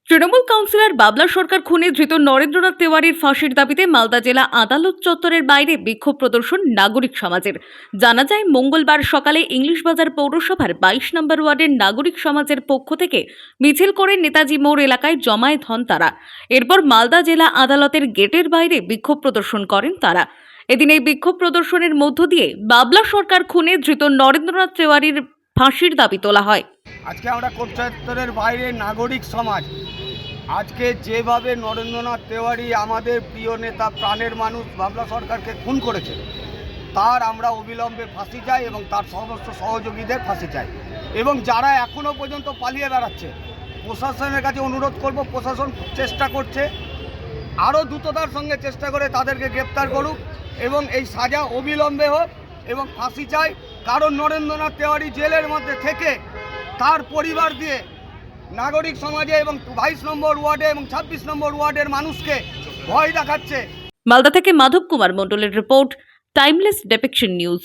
Trinamool councillor বাবলা সরকার খুনে ধৃত নরেন্দ্রনাথ তেওয়ারির ফাঁসির দাবিতে মালদা জেলা আদালত চত্বরের বাইরে বিক্ষোভ প্রদর্শন নাগরিক সমাজের। জানা যায়, মঙ্গলবার সকালে ইংলিশ বাজার পৌরসভার 22 নম্বর ওয়ার্ডের নাগরিক সমাজের পক্ষ থেকে মিছিল করে নেতাজি মোড় এলাকায় জমায়েত হন তারা। এরপর মালদা জেলা আদালতের গেটের বাইরে বিক্ষোভ প্রদর্শন করেন তারা। এদিন এই বিক্ষোভ প্রদর্শনের মধ্য দিয়ে বাবলা সরকার খুনে ধৃত নরেন্দ্রনাথ তেওয়ারির ফাঁসির দাবি তোলা হয়। আজকে আমরা কোর্ট চত্বরের বাইরে নাগরিক সমাজ আজকে যেভাবে নরেন্দ্রনাথ তেওয়ারি আমাদের প্রিয় নেতা, প্রাণের মানুষ বাবলা সরকারকে খুন করেছে, তার আমরা অবিলম্বে ফাঁসি চাই এবং তার সমস্ত সহযোগীদের ফাঁসি চাই। এবং যারা এখনও পর্যন্ত পালিয়ে বেড়াচ্ছে, প্রশাসনের কাছে অনুরোধ করব, প্রশাসন চেষ্টা করছে, আরও দ্রুততার সঙ্গে চেষ্টা করে তাদেরকে গ্রেপ্তার করুক এবং এই সাজা অবিলম্বে হোক এবং ফাঁসি চাই। কারণ নরেন্দ্রনাথ তেওয়ারি জেলের মধ্যে থেকে তার পরিবার দিয়ে নাগরিক সমাজে এবং 22 নম্বর ওয়ার্ডে এবং 26 নম্বর ওয়ার্ডের মানুষকে ভয় দেখাচ্ছে। মালদা থেকে মাধব কুমার মণ্ডলের রিপোর্ট, টাইমলেস ডেপিকশন নিউজ।